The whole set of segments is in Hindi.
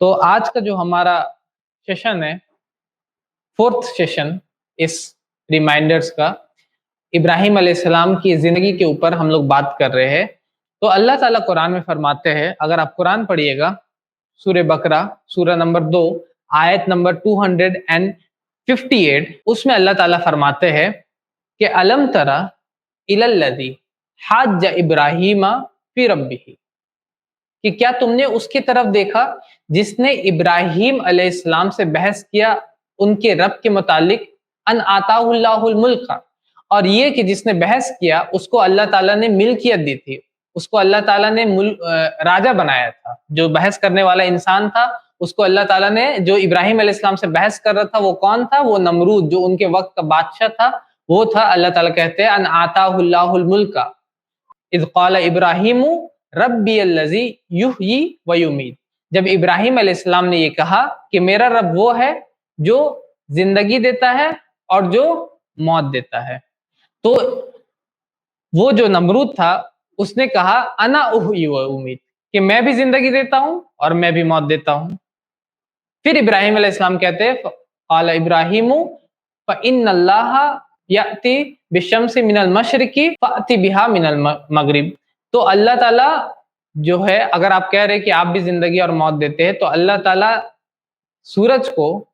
तो आज का जो हमारा सेशन है, फोर्थ सेशन इस रिमाइंडर्स का, इब्राहिम अलैहिस्सलाम की ज़िंदगी के ऊपर हम लोग बात कर रहे हैं। तो अल्लाह ताला कुरान में फरमाते हैं, अगर आप कुरान पढ़िएगा, सूरह बकरा, सूरह नंबर 2, आयत नंबर 258, उसमें अल्लाह ताला फरमाते हैं कि अलम तरा इलल्लज़ी हज्ज इब्राहीमा फी रब्बिही, कि क्या तुमने उसकी तरफ देखा जिसने इब्राहिम अलैहिस्सलाम से बहस किया उनके रब के मुतालिक, अन आताहुल्लाहुल मुल्क, और ये कि जिसने बहस किया उसको अल्लाह ताला ने मिल्कियत दी थी, उसको अल्लाह ताला ने राजा बनाया था। जो बहस करने वाला इंसान था उसको अल्लाह ताला ने, जो इब्राहिम अलैहिस्सलाम से बहस कर रहा था वो कौन था? वो नमरूद, जो उनके वक्त का बादशाह था, वो था। अल्लाह ताला कहते हैं अन आताहुल्लाहुल मुल्क इज़ क़ाल इब्राहीमु रब्बी अल्लज़ी युहयी व युमीत, जब इब्राहिम अलैहिस्सलाम ने ये कहा कि मेरा रब वो है जो जिंदगी देता है और जो मौत देता है, तो वो जो नमरूद था उसने कहा अना उहयी व उमीत, कि मैं भी जिंदगी देता हूँ और मैं भी मौत देता हूँ। फिर इब्राहिम अलैहिस्सलाम कहते हैं क़ाल इब्राहीमु फ़इन्नल्लाह याति बिशम्सि मिनल मशरिक़ि फ़अति बिहा मिनल मग़रिब, तो अल्लाह ताला जो है, अगर आप कह रहे हैं कि आप भी जिंदगी और मौत देते हैं, तो अल्लाह ताला सूरज को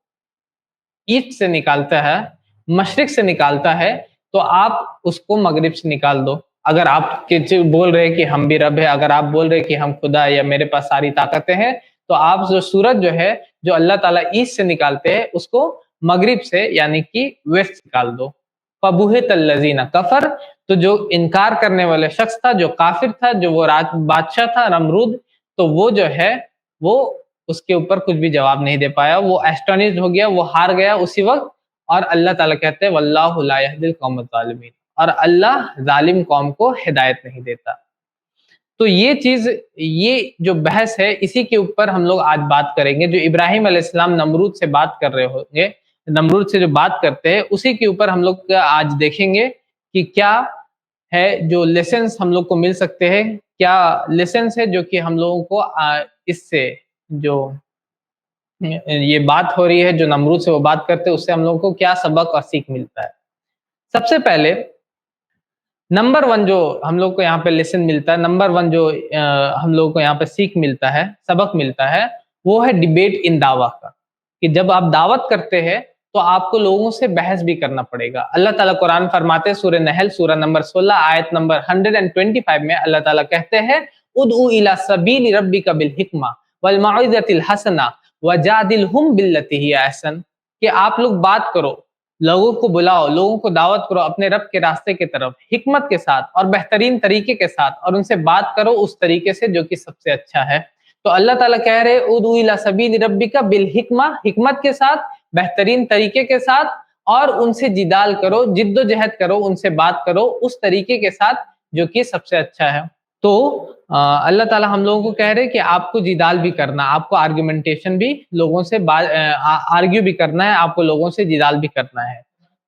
ईस्ट से निकालता है, मशरिक से निकालता है, तो आप उसको मगरिब से निकाल दो। अगर आप बोल रहे हैं कि हम भी रब है, अगर आप बोल रहे हैं कि हम खुदा है या मेरे पास सारी ताकतें हैं, तो आप जो सूरज जो है, जो अल्लाह ताला ईस्ट से निकालते हैं, उसको मगरिब से यानी कि वेस्ट निकाल दो। फबुहितल्लज़ीना कफर, तो जो इनकार करने वाले शख्स था, जो काफिर था, जो वो बादशाह था नमरूद, तो वो जो है वो उसके ऊपर कुछ भी जवाब नहीं दे पाया, वो एस्टोनिश्ड हो गया, वो हार गया उसी वक्त। और अल्लाह ताला कहते हैं वल्लाहु ला यहदिल कौमल ज़ालिमीन, और अल्लाह जालिम कौम को हिदायत नहीं देता। तो ये चीज, ये जो बहस है, इसी के ऊपर हम लोग आज बात करेंगे। जो इब्राहिम अलैहिस्सलाम नमरूद से बात कर रहे होंगे, नमरूद से जो बात करते हैं, उसी के ऊपर हम लोग आज देखेंगे कि क्या है जो लेसन्स हम लोग को मिल सकते हैं, क्या लेसन्स है जो कि हम लोगों को इससे जो ये बात हो रही है, जो नमरूद से वो बात करते हैं, उससे हम लोगों को क्या सबक और सीख मिलता है। सबसे पहले नंबर 1 जो हम लोग को यहाँ पे लेसन मिलता है, नंबर 1 जो हम लोगों को यहाँ पे सीख मिलता है, सबक मिलता है, वो है डिबेट इन दावा का, कि जब आप दावत करते हैं तो आपको लोगों से बहस भी करना पड़ेगा। अल्लाह ताला कुरान फरमाते हैं, सूरह नहल, सूरह नंबर 16, आयत नंबर 125 में अल्लाह ताला कहते हैं उदउ इला सबील रब्बिका बिल हिकमा वल मौइज़तिल हसना वजादिलहुम बिल्लती हिया अहसन, कि आप लोग बात करो, लोगों को बुलाओ, लोगों को दावत करो अपने रब के रास्ते की तरफ हिकमत के साथ और बेहतरीन तरीके के साथ, और उनसे बात करो उस तरीके से जो कि सबसे अच्छा है। तो अल्लाह ताला कह रहे उदउ इला सबील रब्बिका बिल हिकमा, हिकमत के साथ, बेहतरीन तरीके के साथ, और उनसे जिदाल करो, जिद्दोजहद करो, उनसे बात करो उस तरीके के साथ जो कि सबसे अच्छा है। तो अल्लाह ताला हम लोगों को कह रहे हैं कि आपको जिदाल भी करना, आपको आर्गुमेंटेशन भी लोगों से आर्ग्यू भी करना है, आपको लोगों से जिदाल भी करना है।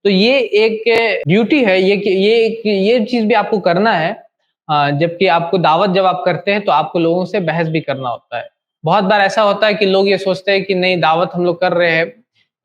तो ये एक ड्यूटी है, ये चीज़ भी आपको करना है। जबकि आपको दावत जब आप करते हैं तो आपको लोगों से बहस भी करना होता है। बहुत बार ऐसा होता है कि लोग ये सोचते हैं कि नहीं, दावत हम लोग कर रहे हैं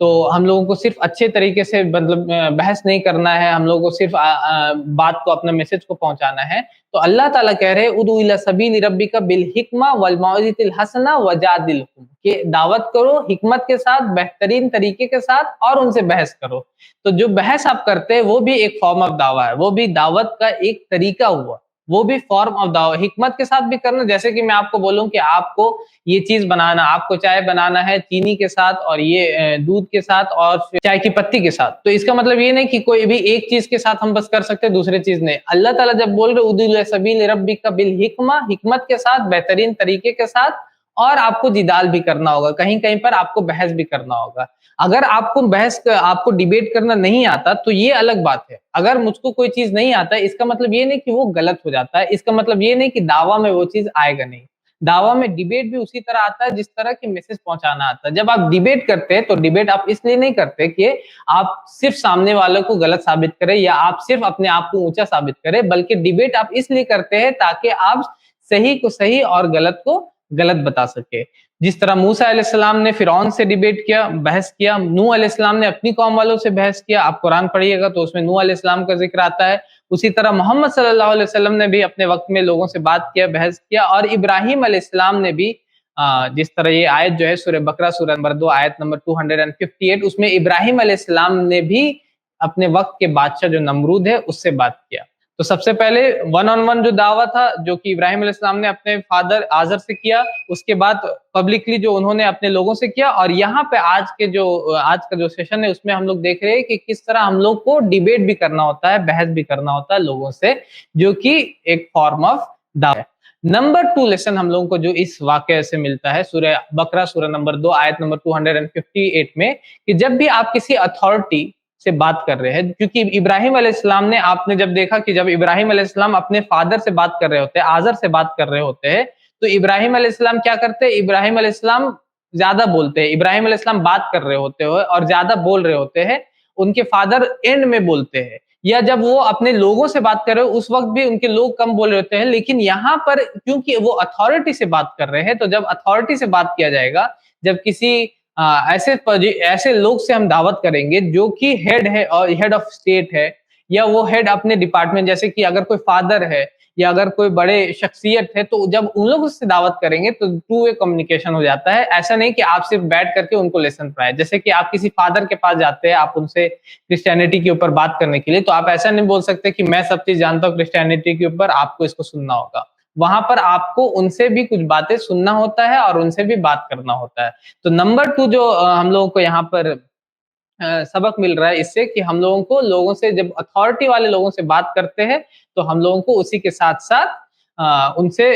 तो हम लोगों को सिर्फ अच्छे तरीके से, मतलब बहस नहीं करना है, हम लोगों को सिर्फ बात को, अपने मैसेज को पहुंचाना है। तो अल्लाह ताला कह रहे हैं उदउ इला सबील रब्बिका बिल हिकमा वल मौइज़तिल हसना वजादिलहुम, कि दावत करो हिकमत के साथ, बेहतरीन तरीके के साथ, और उनसे बहस करो। तो जो बहस आप करते हैं वो भी एक फॉर्म ऑफ दावा है, वो भी दावत का एक तरीका हुआ, वो भी फॉर्म ऑफ दावा। हिकमत के साथ भी करना, जैसे कि मैं आपको बोलूं कि आपको ये चीज बनाना, आपको चाय बनाना है चीनी के साथ और ये दूध के साथ और चाय की पत्ती के साथ, तो इसका मतलब ये नहीं कि कोई भी एक चीज के साथ हम बस कर सकते हैं, दूसरे चीज नहीं। अल्लाह ताला जब बोल रहे उदुल सबील रब्बिका बिल हिकमा, हिकमत के साथ, बेहतरीन तरीके के साथ, और आपको जिदाल भी करना होगा, कहीं कहीं पर आपको बहस भी करना होगा। अगर आपको डिबेट करना नहीं आता तो ये अलग बात है। अगर मुझको कोई चीज नहीं आता, इसका मतलब ये नहीं कि वो गलत हो जाता है, इसका मतलब ये नहीं कि दावा में वो चीज आएगा नहीं। दावा में डिबेट भी उसी तरह आता है जिस तरह की मैसेज पहुंचाना आता है। जब आप डिबेट करते हैं तो डिबेट आप इसलिए नहीं करते कि आप सिर्फ सामने वालों को गलत साबित करें या आप सिर्फ अपने आप को ऊंचा साबित करें, बल्कि डिबेट आप इसलिए करते हैं ताकि आप सही को सही और गलत को गलत बता सके। जिस तरह मूसा अलैहिस्सलाम ने फिरौन से डिबेट किया, बहस किया, नूह अलैहिस्सलाम ने अपनी कौम वालों से बहस किया। आप कुरान पढ़िएगा तो उसमें नूह अलैहिस्सलाम का जिक्र आता है। उसी तरह मोहम्मद सल्लल्लाहु अलैहि वसल्लम ने भी अपने वक्त में लोगों से बात किया, बहस किया। और इब्राहिम अलैहिस्सलाम ने भी जिस तरह ये आयत जो है सूरह बकरा सूरह नंबर 2 आयत नंबर 258, उसमें इब्राहिम अलैहिस्सलाम ने भी अपने वक्त के बादशाह जो नमरूद है उससे बात किया। तो सबसे पहले वन ऑन वन जो दावा था जो कि इब्राहिम अलैहिस्सलाम ने अपने फादर आजर से किया, उसके बाद पब्लिकली जो उन्होंने अपने लोगों से किया। और यहाँ पे आज का जो सेशन है उसमें हम लोग देख रहे हैं कि किस तरह हम लोग को डिबेट भी करना होता है, बहस भी करना होता है लोगों से, जो कि एक फॉर्म ऑफ दावा है। नंबर 2 लेसन हम लोगों को जो इस वाकये से मिलता है सूरह बकरा सूरह नंबर 2 आयत नंबर 258 में, कि जब भी आप किसी अथॉरिटी से बात कर रहे हैं, क्योंकि इब्राहिम अलैहिस्सलाम ने, आपने जब देखा कि जब इब्राहिम अलैहिस्सलाम अपने फादर से बात कर रहे होते हैं, आजर से बात कर रहे होते हैं, तो इब्राहिम अलैहिस्सलाम क्या करते हैं, इब्राहिम अलैहिस्सलाम ज्यादा बोलते हैं। इब्राहिम अलैहिस्सलाम बात कर रहे होते हैं और ज्यादा बोल रहे होते हैं, उनके फादर एंड में बोलते हैं। या जब वो अपने लोगों से बात कर रहे हो उस वक्त भी उनके लोग कम बोल रहे होते हैं। लेकिन यहाँ पर क्योंकि वो अथॉरिटी से बात कर रहे हैं, तो जब अथॉरिटी से बात किया जाएगा, जब किसी ऐसे लोग से हम दावत करेंगे जो कि हेड है और हेड ऑफ स्टेट है, या वो हेड अपने डिपार्टमेंट, जैसे कि अगर कोई फादर है या अगर कोई बड़े शख्सियत है, तो जब उन लोगों से दावत करेंगे तो टू वे कम्युनिकेशन हो जाता है। ऐसा नहीं कि आप सिर्फ बैठ करके उनको लेसन पढ़ाए। जैसे कि आप किसी फादर के पास जाते हैं, आप उनसे क्रिश्चियनिटी के ऊपर बात करने के लिए, तो आप ऐसा नहीं बोल सकते कि मैं सब चीज जानता हूँ क्रिश्चियनिटी के ऊपर, आपको इसको सुनना होगा। वहां पर आपको उनसे भी कुछ बातें सुनना होता है और उनसे भी बात करना होता है। तो नंबर 2 जो हम लोगों को यहाँ पर सबक मिल रहा है इससे, कि हम लोगों को लोगों से जब अथॉरिटी वाले लोगों से बात करते हैं, तो हम लोगों को उसी के साथ साथ उनसे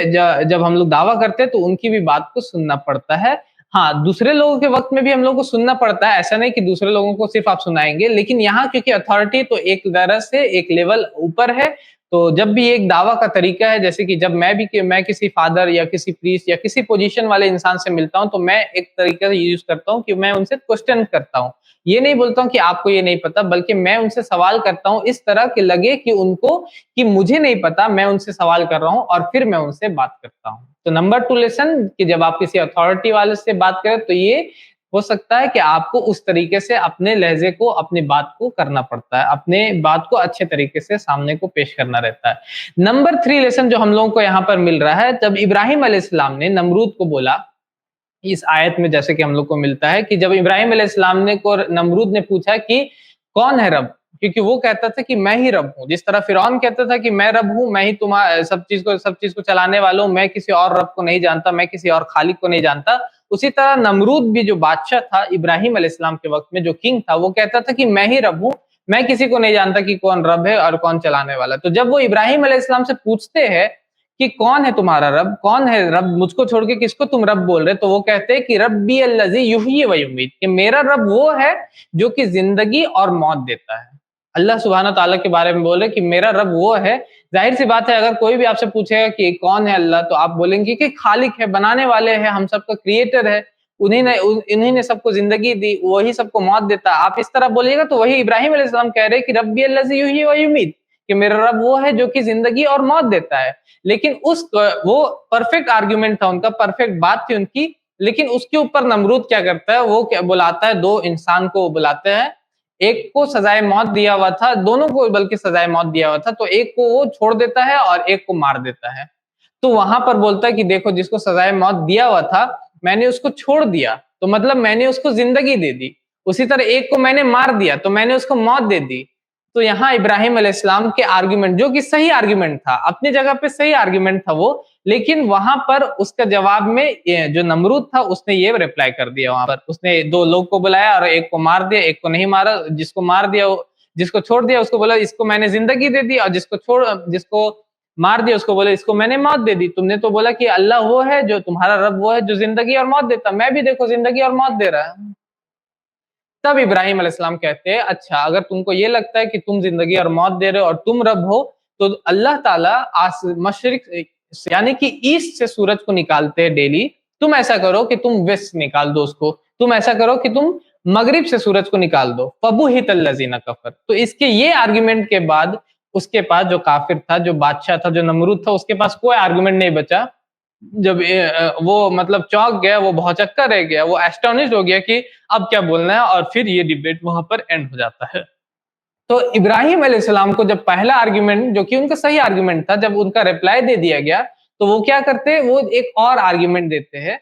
जब हम लोग दावा करते हैं तो उनकी भी बात को सुनना पड़ता है। हाँ, दूसरे लोगों के वक्त में भी हम लोगों को सुनना पड़ता है। ऐसा नहीं कि दूसरे लोगों को सिर्फ आप सुनाएंगे, लेकिन यहाँ क्योंकि अथॉरिटी तो एक तरह से एक लेवल ऊपर है, तो जब भी एक दावा का तरीका है, जैसे कि जब मैं किसी फादर या किसी प्रीस्ट या किसी पोजीशन वाले इंसान से मिलता हूँ, तो मैं एक तरीका यूज करता हूँ कि मैं उनसे क्वेश्चन करता हूँ। ये नहीं बोलता हूँ कि आपको ये नहीं पता, बल्कि मैं उनसे सवाल करता हूँ इस तरह कि लगे कि उनको कि मुझे नहीं पता, मैं उनसे सवाल कर रहा हूँ और फिर मैं उनसे बात करता हूँ। तो नंबर 2 लेसन, कि जब आप किसी अथॉरिटी वाले से बात करें तो ये हो सकता है कि आपको उस तरीके से अपने लहजे को, अपनी बात को करना पड़ता है, अपने बात को अच्छे तरीके से सामने को पेश करना रहता है। नंबर 3 लेसन जो हम लोगों को यहाँ पर मिल रहा है, जब इब्राहिम अलैहिस्सलाम ने नमरूद को बोला, इस आयत में जैसे कि हम लोग को मिलता है कि जब इब्राहिम अलैहिस्सलाम ने को नमरूद ने पूछा कि कौन है रब, क्योंकि वो कहता था कि मैं ही रब हूँ। जिस तरह फिरौन कहता था कि मैं रब हूँ, मैं ही तुम्हारा सब चीज को चलाने वाला हूँ, मैं किसी और रब को नहीं जानता, मैं किसी और खालिक को नहीं जानता। उसी तरह नमरूद भी जो बादशाह था इब्राहिम अलैहिस्सलाम के वक्त में, जो किंग था, वो कहता था कि मैं ही रब हूँ, मैं किसी को नहीं जानता कि कौन रब है और कौन चलाने वाला। तो जब वो इब्राहिम अलैहिस्सलाम से पूछते हैं कि कौन है तुम्हारा रब, कौन है रब, मुझको छोड़ के किसको तुम रब बोल रहे, तो वो कहते हैं कि रब्बी अल्लज़ी युहयी व युमीत, कि मेरा रब वो है जो कि जिंदगी और मौत देता है। अल्लाह सुब्हानहू तआला के बारे में बोले कि मेरा रब वो है। जाहिर सी बात है, अगर कोई भी आपसे पूछेगा कि कौन है अल्लाह, तो आप बोलेंगे कि खालिक है, बनाने वाले हैं, हम सबका क्रिएटर है, उन्हीं ने सबको जिंदगी दी, वही सबको मौत देता। आप इस तरह बोलिएगा तो वही इब्राहिम अलैहिस्सलाम कह रहे हैं कि रब्बी अल्लज़ी युहयी व युमीत, कि मेरा रब वो है जो कि जिंदगी और मौत देता है। लेकिन वो परफेक्ट आर्गुमेंट था उनका, परफेक्ट बात थी उनकी। लेकिन उसके ऊपर नमरूद क्या करता है, वो क्या बुलाता है, दो इंसान को बुलाते हैं। एक को सजाए मौत दिया हुआ था, दोनों को बल्कि सजाए मौत दिया हुआ था, तो एक को वो छोड़ देता है और एक को मार देता है। तो वहां पर बोलता है कि देखो, जिसको सजाए मौत दिया हुआ था मैंने उसको छोड़ दिया, तो मतलब मैंने उसको जिंदगी दे दी। उसी तरह एक को मैंने मार दिया तो मैंने उसको मौत दे दी। तो यहाँ इब्राहिम अलैहिस्सलाम के आर्गुमेंट, जो कि सही आर्गुमेंट था, अपनी जगह पे सही आर्गुमेंट था वो, लेकिन वहां पर उसका जवाब में जो नमरूद था उसने ये रिप्लाई कर दिया। वहां पर उसने दो लोग को बुलाया और एक को मार दिया, एक को नहीं मारा। जिसको मार दिया, जिसको छोड़ दिया उसको बोला इसको मैंने जिंदगी दे दी, और जिसको मार दिया उसको बोला इसको मैंने मौत दे दी। तुमने तो बोला कि अल्लाह वो है जो तुम्हारा रब वो है जो जिंदगी और मौत देता, मैं भी देखो जिंदगी और मौत दे रहा है। तब इब्राहिम अलैहिस्सलाम कहते हैं, अच्छा अगर तुमको ये लगता है कि तुम जिंदगी और मौत दे रहे हो और तुम रब हो, तो अल्लाह ताला मशरिक यानी कि ईस्ट से सूरज को निकालते हैं डेली। तुम ऐसा करो कि तुम वेस्ट निकाल दो उसको, तुम ऐसा करो कि तुम मगरिब से सूरज को निकाल दो। फबुहित अल्लज़ीना कफर। तो इसके ये आर्गुमेंट के बाद उसके पास जो काफिर था, जो बादशाह था, जो नमरूद था, उसके पास कोई आर्गुमेंट नहीं बचा। जब वो मतलब चौंक गया, वो भौचक्का रह गया, वो एस्टोनिश्ड हो गया कि अब क्या बोलना है, और फिर ये डिबेट वहाँ पर एंड हो जाता है। तो इब्राहिम अलैहिस्सलाम को जब पहला आर्गुमेंट, जो कि उनका सही आर्गुमेंट था, जब उनका रिप्लाई दे दिया गया, तो वो क्या करते हैं, वो एक और आर्गुमेंट देते हैं।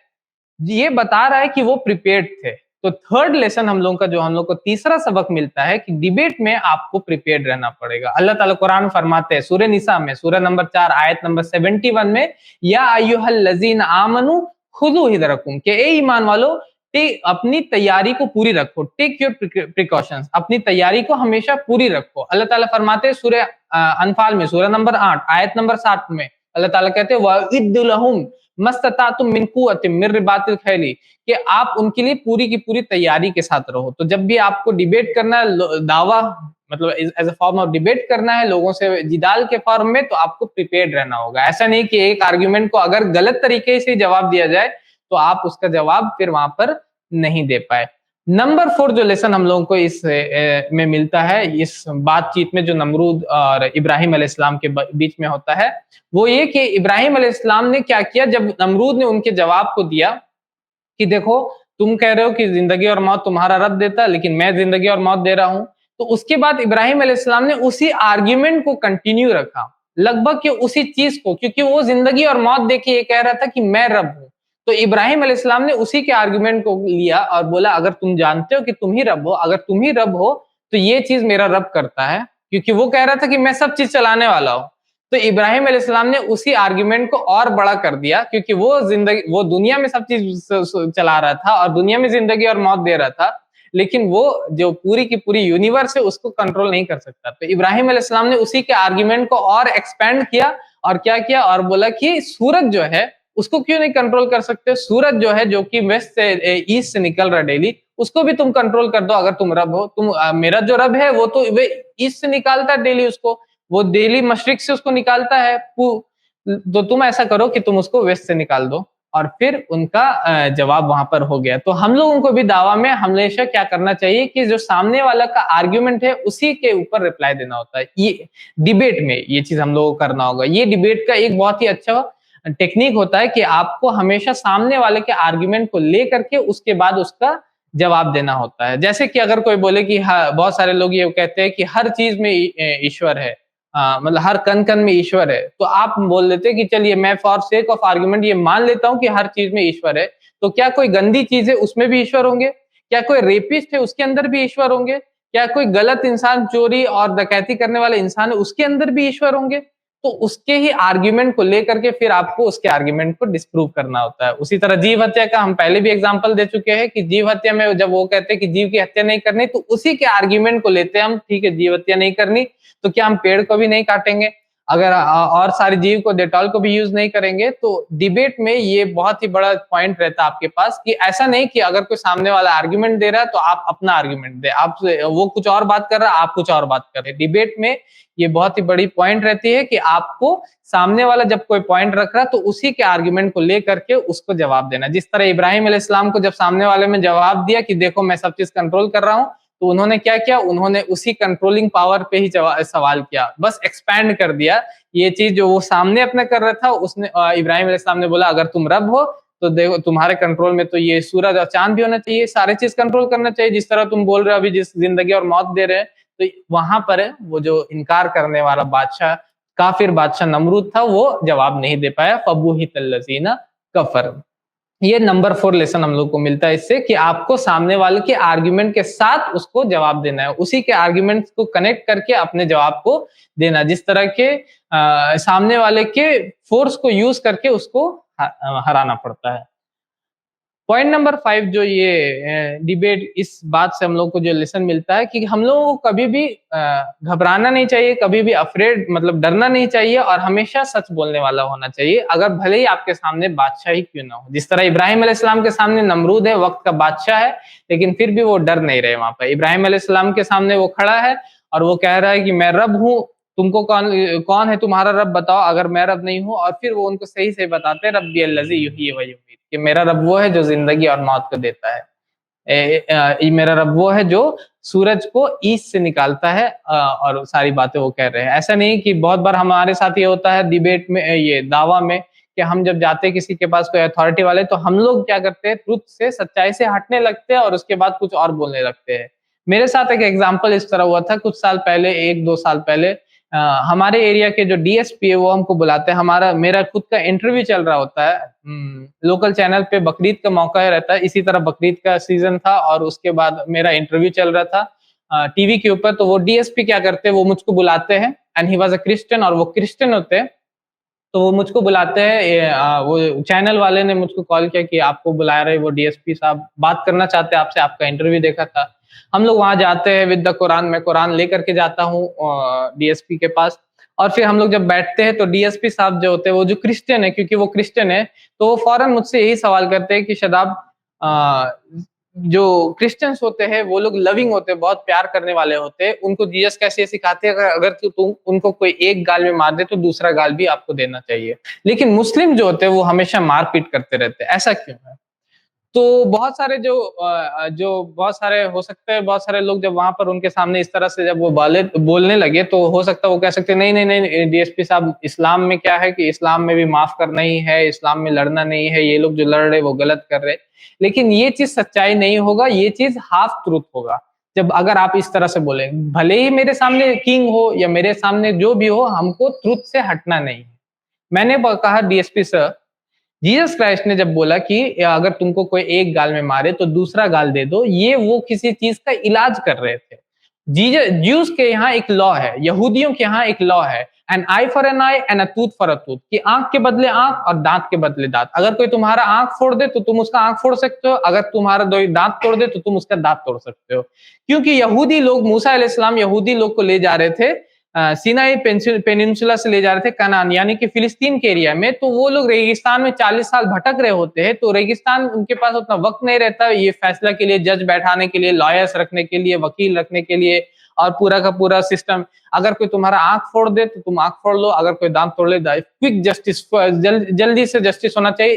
ये बता रहा है कि वो प्रिपेयर्ड थे। तो थर्ड लेसन हम लोगों का, जो हम लोग को तीसरा सबक मिलता है कि डिबेट में आपको प्रिपेयर्ड रहना पड़ेगा। अल्लाह ताला कुरान फरमाते हैं सूरह निसा में, सूरह नंबर 4 आयत नंबर 71 में, या अय्युहल लज़ीना आमनू खुदू हिदरकुम, के ए ईमान वालो, अपनी तैयारी को पूरी रखो, टेक योर प्रिकॉशंस, अपनी तैयारी को हमेशा पूरी रखो। अल्लाह ताला फरमाते हैं सूरह अनफाल में, सूरह नंबर 8 आयत नंबर 7 में, अल्लाह ताला कहते हैं वइद्दु लहुम मस्ततातुम मिन कुव्वतिम मिन रिबातिल खैली, कि आप उनके लिए पूरी की पूरी तैयारी के साथ रहो। तो जब भी आपको डिबेट करना है, दावा मतलब as a form of debate करना है लोगों से जिदाल के फॉर्म में, तो आपको प्रिपेयर्ड रहना होगा। ऐसा नहीं कि एक आर्गुमेंट को अगर गलत तरीके से जवाब दिया जाए तो आप उसका जवाब फिर वहां पर नहीं दे पाए। नंबर 4 जो लेसन हम लोगों को इस में मिलता है, इस बातचीत में जो नमरूद और इब्राहिम अलैहिस्सलाम के बीच में होता है, वो ये कि इब्राहिम अलैहिस्सलाम ने क्या किया, जब नमरूद ने उनके जवाब को दिया कि देखो, तुम कह रहे हो कि जिंदगी और मौत तुम्हारा रब देता है, लेकिन मैं जिंदगी और मौत दे रहा हूं। तो उसके बाद इब्राहिम अलैहिस्सलाम ने उसी आर्ग्यूमेंट को कंटिन्यू रखा, लगभग कि उसी चीज को, क्योंकि वो जिंदगी और मौत देके ये कह रहा था कि मैं रब हूं। तो इब्राहिम अलैहिस्सलाम ने उसी के आर्ग्यूमेंट को लिया और बोला, अगर तुम जानते हो कि तुम ही रब हो, अगर तुम ही रब हो, तो ये चीज मेरा रब करता है, क्योंकि वो कह रहा था कि मैं सब चीज चलाने वाला हूं। तो इब्राहिम अलैहिस्सलाम ने उसी आर्गुमेंट को और बड़ा कर दिया, क्योंकि वो दुनिया में सब चीज चला रहा था और दुनिया में जिंदगी और मौत दे रहा था, लेकिन वो जो पूरी की पूरी यूनिवर्स है उसको कंट्रोल नहीं कर सकता। तो इब्राहिम अलैहिस्सलाम ने उसी के आर्गुमेंट को और एक्सपेंड किया, और क्या किया, और बोला कि सूरज जो है उसको क्यों नहीं कंट्रोल कर सकते, सूरज जो है जो कि वेस्ट से ईस्ट से निकल रहा है डेली, उसको भी तुम कंट्रोल कर दो अगर तुम रब हो। मेरा जो रब है वो तो वे ईस्ट से निकालता है डेली उसको, वो डेली मशरिक से उसको निकालता है, तो तुम ऐसा करो कि तुम उसको वेस्ट से निकाल दो। और फिर उनका जवाब वहां पर हो गया। तो हम लोगों को भी दावा में हमेशा क्या करना चाहिए कि जो सामने वाला का आर्ग्यूमेंट है उसी के ऊपर रिप्लाई देना होता है। ये डिबेट में ये चीज हम लोगों को करना होगा। ये डिबेट का एक बहुत ही अच्छा टेक्निक होता है कि आपको हमेशा सामने वाले के आर्ग्यूमेंट को ले करके उसके बाद उसका जवाब देना होता है। जैसे कि अगर कोई बोले कि बहुत सारे लोग ये कहते हैं कि हर चीज में ईश्वर है, मतलब हर कण कण में ईश्वर है, तो आप बोल देते कि चलिए मैं फॉर सेक ऑफ आर्गुमेंट ये मान लेता हूं कि हर चीज में ईश्वर है, तो क्या कोई गंदी चीज है उसमें भी ईश्वर होंगे? क्या कोई रेपिस्ट है उसके अंदर भी ईश्वर होंगे? क्या कोई गलत इंसान, चोरी और डकैती करने वाला इंसान है उसके अंदर भी ईश्वर होंगे? तो उसके ही आर्ग्यूमेंट को लेकर के फिर आपको उसके आर्ग्यूमेंट को डिस्प्रूव करना होता है। उसी तरह जीव हत्या का हम पहले भी एग्जांपल दे चुके हैं कि जीव हत्या में जब वो कहते हैं कि जीव की हत्या नहीं करनी, तो उसी के आर्ग्यूमेंट को लेते हैं हम, ठीक है जीव हत्या नहीं करनी, तो क्या हम पेड़ को भी नहीं काटेंगे? अगर और सारे जीव को, डेटॉल को भी यूज नहीं करेंगे? तो डिबेट में ये बहुत ही बड़ा पॉइंट रहता है आपके पास कि ऐसा नहीं कि अगर कोई सामने वाला आर्ग्यूमेंट दे रहा है तो आप अपना आर्ग्यूमेंट दे, आप वो कुछ और बात कर रहा है, आप कुछ और बात कर रहे हैं। डिबेट में ये बहुत ही बड़ी पॉइंट रहती है कि आपको सामने वाला जब कोई पॉइंट रख रहा है तो उसी के आर्ग्यूमेंट को लेकर के उसको जवाब देना। जिस तरह इब्राहिम अलैहिस्सलाम को जब सामने वाले में जवाब दिया कि देखो मैं सब चीज कंट्रोल कर रहा हूं, तो उन्होंने क्या किया, उन्होंने उसी कंट्रोलिंग पावर पे ही सवाल किया, बस एक्सपैंड कर दिया। ये चीज जो वो सामने अपने कर रहा था, उसने इब्राहिम अलैहिस्सलाम ने बोला अगर तुम रब हो तो देखो तुम्हारे कंट्रोल में तो ये सूरज और चांद भी होना चाहिए, सारे चीज कंट्रोल करना चाहिए, जिस तरह तुम बोल रहे हो अभी, जिस जिंदगी और मौत दे रहे हैं। तो वहां पर वो जो इनकार करने वाला बादशाह, काफिर बादशाह नमरूद था, वो जवाब नहीं दे पाया। फबूहितल्लज़ीना कफर। ये नंबर 4 लेसन हम लोग को मिलता है इससे कि आपको सामने वाले के आर्ग्यूमेंट के साथ उसको जवाब देना है, उसी के आर्ग्यूमेंट को कनेक्ट करके अपने जवाब को देना, जिस तरह के सामने वाले के फोर्स को यूज करके उसको हराना पड़ता है। पॉइंट नंबर 5 जो ये डिबेट, इस बात से हम लोग को जो लेसन मिलता है कि हम लोगों को कभी भी घबराना नहीं चाहिए, कभी भी अफ्रेड मतलब डरना नहीं चाहिए, और हमेशा सच बोलने वाला होना चाहिए, अगर भले ही आपके सामने बादशाह ही क्यों ना हो। जिस तरह इब्राहिम अलैहिस्सलाम के सामने नमरूद है, वक्त का बादशाह है, लेकिन फिर भी वो डर नहीं रहे। वहां पर इब्राहिम अलैहिस्सलाम के सामने वो खड़ा है और वो कह रहा है कि मैं रब हूँ, तुमको कौन कौन है तुम्हारा रब बताओ, अगर मैं रब नहीं हूँ। और फिर वो उनको सही से बताते हैं रब्बी अल्लज़ी युहयी व युमीत, कि मेरा रब वो है जो जिंदगी और मौत को देता है। मेरा रब वो है जो सूरज को ईस्ट से निकालता है, और सारी बातें वो कह रहे हैं। ऐसा नहीं कि बहुत बार हमारे साथ ये होता है डिबेट में, ये दावा में, कि हम जब जाते हैं किसी के पास कोई अथॉरिटी वाले, तो हम लोग क्या करते हैं, ट्रुथ से, सच्चाई से हटने लगते हैं और उसके बाद कुछ और बोलने लगते हैं। मेरे साथ एक एग्जाम्पल इस तरह हुआ था कुछ साल पहले, 1-2 साल पहले। हमारे एरिया के जो डीएसपी है वो हमको बुलाते हैं, मेरा खुद का इंटरव्यू चल रहा होता है, लोकल चैनल पे बकरीद का मौका रहता है, इसी तरह बकरीद का सीजन था और उसके बाद मेरा इंटरव्यू चल रहा था टीवी के ऊपर। तो वो डीएसपी क्या करते हैं, वो मुझको बुलाते हैं, and he was a Christian, और वो क्रिश्चियन होते हैं। तो वो मुझको बुलाते हैं, वो चैनल वाले ने मुझको कॉल किया कि आपको बुला रहे, वो डीएसपी साहब बात करना चाहते हैं आपसे, आपका इंटरव्यू देखा था। हम लोग वहां जाते हैं विद द कुरान, मैं कुरान लेकर के जाता हूँ डीएसपी के पास। और फिर हम लोग जब बैठते हैं तो डीएसपी साहब जो होते हैं, वो जो क्रिश्चियन है, क्योंकि वो क्रिश्चियन है, तो वो फौरन मुझसे यही सवाल करते हैं कि शदाब, जो क्रिश्चियंस होते हैं वो लोग लविंग होते हैं, बहुत प्यार करने वाले होते हैं, उनको जीसस कैसे सिखाते हैं, अगर तुम उनको कोई एक गाल में मार दे तो दूसरा गाल भी आपको देना चाहिए, लेकिन मुस्लिम जो होते हैं वो हमेशा मारपीट करते रहते हैं, ऐसा क्यों है? तो बहुत सारे जो बहुत सारे हो सकते हैं, बहुत सारे लोग जब वहां पर उनके सामने इस तरह से जब वो बोलने लगे, तो हो सकता है वो कह सकते हैं, नहीं नहीं नहीं डीएसपी साहब, इस्लाम में क्या है कि इस्लाम में भी माफ करना ही है, इस्लाम में लड़ना नहीं है, ये लोग जो लड़ रहे वो गलत कर रहे। लेकिन ये चीज सच्चाई नहीं होगा, ये चीज हाफ ट्रूथ होगा। जब अगर आप इस तरह से बोले, भले ही मेरे सामने किंग हो या मेरे सामने जो भी हो, हमको ट्रूथ से हटना नहीं है। मैंने कहा डीएसपी सर, जीसस क्राइस्ट ने जब बोला कि अगर तुमको कोई एक गाल में मारे तो दूसरा गाल दे दो, ये वो किसी चीज का इलाज कर रहे थे। ज्यूज के यहाँ एक लॉ है, यहूदियों के यहाँ एक लॉ है, an eye for an eye and a tooth for a tooth, कि आंख के बदले आंख और दांत के बदले दांत। अगर कोई तुम्हारा आंख फोड़ दे तो तुम उसका आंख फोड़ सकते हो, अगर तुम्हारा दो दांत तोड़ दे तो तुम उसका दांत तोड़ सकते हो। क्योंकि यहूदी लोग, मूसा अलैहिस्सलाम यहूदी लोग को ले जा रहे थे सिनाई पेनिनसुला से ले जा रहे थे कनान, यानी कि फिलिस्तीन के एरिया में। तो वो लोग रेगिस्तान में 40 साल भटक रहे होते हैं, तो रेगिस्तान उनके पास उतना वक्त नहीं रहता ये फैसला के लिए, जज बैठाने के लिए, लॉयर्स रखने के लिए, वकील रखने के लिए, और पूरा का पूरा सिस्टम। अगर कोई तुम्हारा आंख फोड़ दे तो तुम आंख फोड़ लो, अगर कोई दांत तोड़ ले, क्विक जस्टिस, जल्दी से जस्टिस होना चाहिए,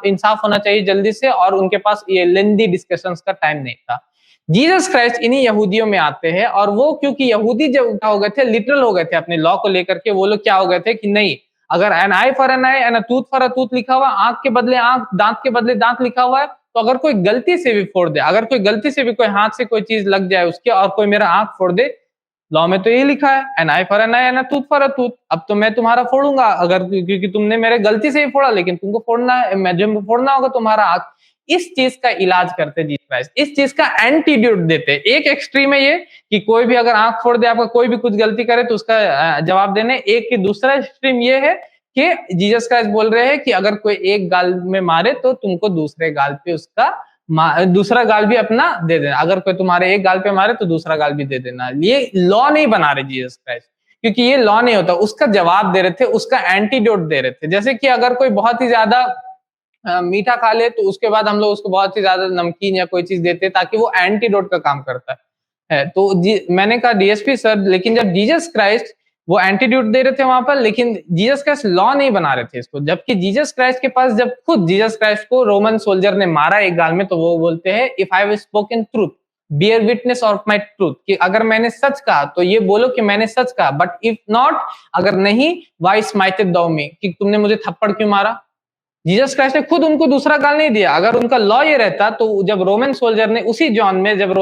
इंसाफ होना चाहिए जल्दी से, और उनके पास ये लेंदी डिस्कशंस का टाइम नहीं था। जीसस क्राइस्ट इन्हीं यहूदियों में आते हैं, और वो क्योंकि यहूदी जब क्या हो गए थे, लिटरल हो गए थे अपने लॉ को लेकर के, वो लोग क्या हो गए थे कि नहीं, अगर an eye for an eye and a tooth for a tooth लिखा हुआ, आंख के बदले आंख, दांत के बदले दांत लिखा हुआ है, तो अगर कोई गलती से भी फोड़ दे, अगर कोई गलती से भी कोई हाथ से कोई चीज लग जाए उसके और कोई मेरा आंख फोड़ दे, लॉ में तो ये लिखा है, an eye for an eye and a tooth for a tooth. अब तो मैं तुम्हारा फोड़ूंगा, अगर क्योंकि तुमने मेरे गलती से ही फोड़ा, लेकिन तुमको फोड़ना है, मैं फोड़ना होगा तुम्हारा आंख। इस चीज का इलाज करते जीसस क्राइस्ट, इस चीज का एंटीड्यूट देते। एक एक्सट्रीम है ये कि कोई भी अगर आंख फोड़ दे, आपका कोई भी कुछ गलती करे तो उसका जवाब देने, एक की दूसरा एक्सट्रीम ये है कि जीसस क्राइस्ट बोल रहे हैं कि अगर कोई एक गाल में मारे तो तुमको दूसरे गाल पे उसका दूसरा गाल भी अपना दे देना, अगर कोई तुम्हारे एक गाल पे मारे तो दूसरा गाल भी दे देना। ये लॉ नहीं बना रहे जीसस क्राइस्ट, क्योंकि ये लॉ नहीं होता, उसका जवाब दे रहे थे, उसका एंटीडोट दे रहे थे। जैसे कि अगर कोई बहुत ही ज्यादा मीठा खा ले तो उसके बाद हम लोग उसको बहुत ही ज्यादा नमकीन या कोई चीज देते हैं ताकि वो एंटीडोट का काम करता है। तो मैंने कहा डीएसपी सर, लेकिन जब जीसस क्राइस्ट वो एंटीड्यूट दे रहे थे वहां पर, लेकिन जीसस क्राइस्ट लॉ नहीं बना रहे थे इसको, जबकि जीसस क्राइस्ट के पास जब खुद जीसस क्राइस्ट को रोमन सोल्जर ने मारा एक गाल में, तो वो बोलते हैं if I have spoken truth bear witness of my truth, कि अगर मैंने सच कहा तो ये बोलो कि मैंने सच कहा, बट इफ नॉट, अगर नहीं, वाई स्माइटेड दो मी, कि तुमने मुझे थप्पड़ क्यों मारा। जीसस क्राइस्ट ने खुद उनको दूसरा गाल नहीं दिया। अगर उनका लॉ ये रहता तो जब रोमन सोल्जर ने उसी जॉन में, जब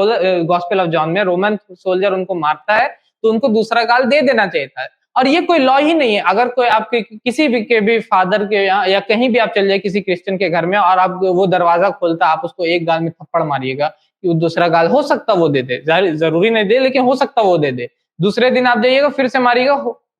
गॉस्पेल ऑफ जॉन में रोमन सोल्जर उनको मारता है तो उनको दूसरा गाल दे देना चाहिए था। और ये कोई लॉ ही नहीं है। अगर कोई आपके किसी भी के भी फादर के या कहीं भी आप चल जाए किसी क्रिश्चियन के घर में और आप वो दरवाजा खोलता, आप उसको एक गाल में थप्पड़ मारिएगा, कि वो दूसरा गाल हो सकता वो दे दे, जरूरी नहीं दे, लेकिन हो सकता वो दे दे। दूसरे दिन आप जाइएगा फिर से मारिएगा,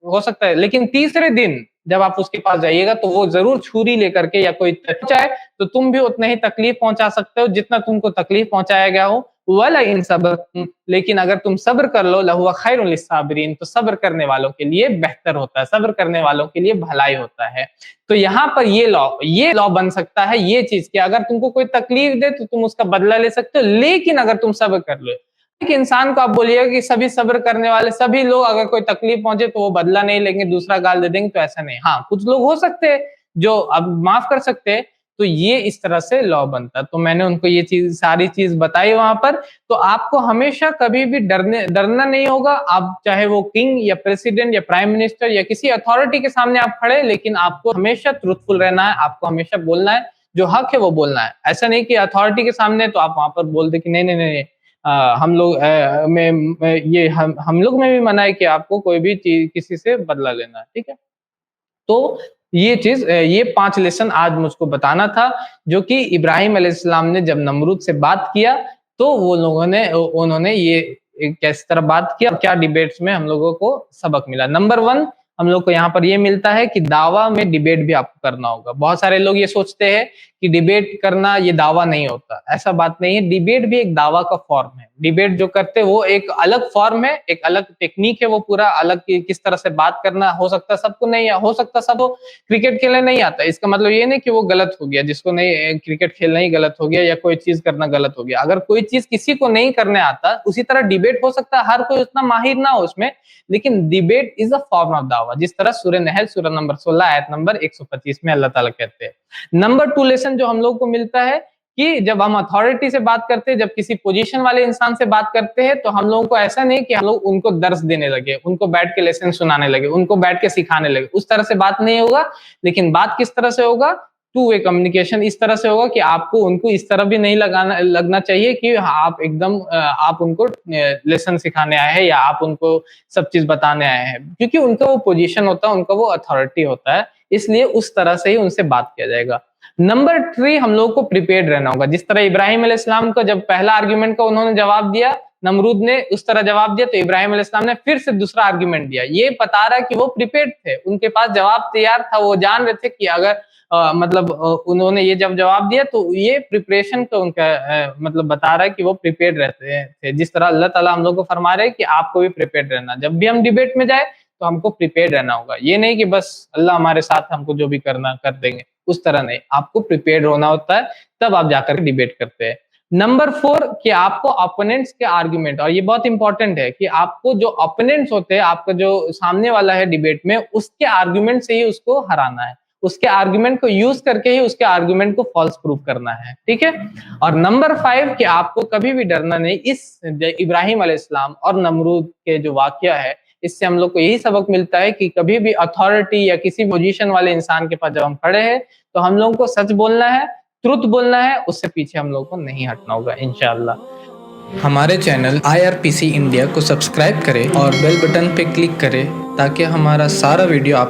हो सकता है, लेकिन तीसरे दिन जब आप उसके पास जाइएगा तो वो जरूर छुरी लेकर के या कोई चाहे तो तुम भी उतना ही तकलीफ पहुंचा सकते हो जितना तुमको तकलीफ पहुंचाया गया हो। वला इन सब्र, लेकिन अगर तुम सब्र कर लो, लहुवा खैरुल लिस्साबिरीन, तो सब्र करने वालों के लिए बेहतर होता है, सब्र करने वालों के लिए भलाई होता है। तो यहाँ पर ये लॉ बन सकता है, ये चीज कि अगर तुमको कोई तकलीफ दे तो तुम उसका बदला ले सकते हो, लेकिन अगर तुम सब्र कर लो, एक इंसान को आप बोलिएगा कि सभी सब्र करने वाले सभी लोग अगर कोई तकलीफ पहुंचे तो वो बदला नहीं लेंगे, दूसरा गाल दे देंगे, तो ऐसा नहीं। हाँ, कुछ लोग हो सकते हैं जो अब माफ कर सकते हैं। तो ये इस तरह से लॉ बनता। तो मैंने उनको ये चीज सारी चीज बताई वहां पर। तो आपको हमेशा कभी भी डरना नहीं होगा। आप चाहे वो किंग या प्रेसिडेंट या प्राइम मिनिस्टर या किसी अथॉरिटी के सामने आप खड़े, लेकिन आपको हमेशा ट्रूथफुल रहना है, आपको हमेशा बोलना है, जो हक है वो बोलना है। ऐसा नहीं कि अथॉरिटी के सामने तो आप वहां पर बोल दे कि नहीं नहीं नहीं, हम लोग ये हम लोग में भी मना है कि आपको कोई भी चीज किसी से बदला लेना है, ठीक है। तो ये चीज, ये 5 लेसन आज मुझको बताना था, जो कि इब्राहिम अलैहिस्सलाम ने जब नमरूद से बात किया तो वो लोगों ने उन्होंने ये किस तरह बात किया, क्या डिबेट्स में हम लोगों को सबक मिला। नंबर 1 हम लोग को यहाँ पर ये मिलता है कि दावा में डिबेट भी आपको करना होगा। बहुत सारे लोग ये सोचते हैं कि डिबेट करना ये दावा नहीं होता, ऐसा बात नहीं है। डिबेट भी एक दावा का फॉर्म है। डिबेट जो करते हैं वो एक अलग फॉर्म है, एक अलग टेक्निक है, वो पूरा अलग किस तरह से बात करना। हो सकता है सबको नहीं, हो सकता सबको क्रिकेट खेलने नहीं आता, इसका मतलब ये नहीं कि वो गलत हो गया, जिसको नहीं क्रिकेट खेलना ही गलत हो गया या कोई चीज करना गलत हो गया। अगर कोई चीज किसी को नहीं करने आता, उसी तरह डिबेट हो सकता है हर कोई उतना माहिर ना हो उसमें, लेकिन debate is a form of दावा, जिस तरह सूरह नहल सूरह नंबर 16 आयत नंबर 125 में अल्लाह ताला कहते हैं। नंबर 2 लेसन जो हम लोग को मिलता है कि जब हम अथॉरिटी से बात करते हैं, जब किसी पोजीशन वाले इंसान से बात करते हैं, तो हम लोगों को ऐसा नहीं कि हम लोग उनको दर्स देने लगे, उनको बैठ के लेसन सुनाने लगे, उनको बैठ के सिखाने लगे, उस तरह से बात नहीं होगा। लेकिन बात किस तरह से होगा, टू वे कम्युनिकेशन इस तरह से होगा कि आपको उनको इस तरह भी नहीं लगना चाहिए कि आप एकदम आप उनको लेसन सिखाने आए हैं या आप उनको सब चीज बताने आए हैं, क्योंकि उनका वो पोजीशन होता है, उनका वो अथॉरिटी होता है, इसलिए उस तरह से ही उनसे बात किया जाएगा। नंबर 3 हम लोग को प्रिपेयर्ड रहना होगा। जिस तरह इब्राहिम अलैहिस्सलाम को जब पहला आर्ग्यूमेंट का उन्होंने जवाब दिया, नमरूद ने उस तरह जवाब दिया, तो इब्राहिम अलैहिस्सलाम ने फिर से दूसरा आर्ग्यूमेंट दिया। ये बता रहा है कि वो प्रिपेयर्ड थे, उनके पास जवाब तैयार था, वो जान रहे थे कि अगर उन्होंने ये जब जवाब दिया तो ये प्रिपरेशन का उनका मतलब बता रहा है कि वो प्रिपेयर्ड रहते थे। जिस तरह अल्लाह ताला हम लोग को फरमा रहे हैं कि आपको भी प्रिपेयर्ड रहना, जब भी हम डिबेट में जाए तो हमको प्रिपेयर्ड रहना होगा। ये नहीं कि बस अल्लाह हमारे साथ, हमको जो भी करना कर देंगे, उस तरह नहीं, आपको प्रिपेयर्ड होना होता है, तब आप जाकर डिबेट करते हैं। नंबर 4 कि आपको ओपोनेंट्स के आर्गुमेंट, और ये बहुत इंपॉर्टेंट है कि आपको जो ओपोनेंट्स होते हैं, आपका जो सामने वाला है डिबेट में, उसके आर्गुमेंट से ही उसको हराना है, उसके आर्गुमेंट को यूज करके ही उसके आर्गुमेंट को फॉल्स प्रूफ करना है, ठीक है। और नंबर 5 कि आपको कभी भी डरना नहीं। इस इब्राहिम अलैहिस्सलाम और नमरूद के जो वाकया है, इससे हम लोग को यही सबक मिलता है कि कभी भी अथॉरिटी या किसी पोजीशन वाले इंसान के पास जब हम खड़े हैं, तो हम लोगों को सच बोलना है, ट्रुथ बोलना है, उससे पीछे हम लोग को नहीं हटना होगा इंशाअल्लाह। हमारे चैनल IRPC इंडिया को सब्सक्राइब करें और बेल बटन पे क्लिक करें, ताकि हमारा सारा वीडियो आप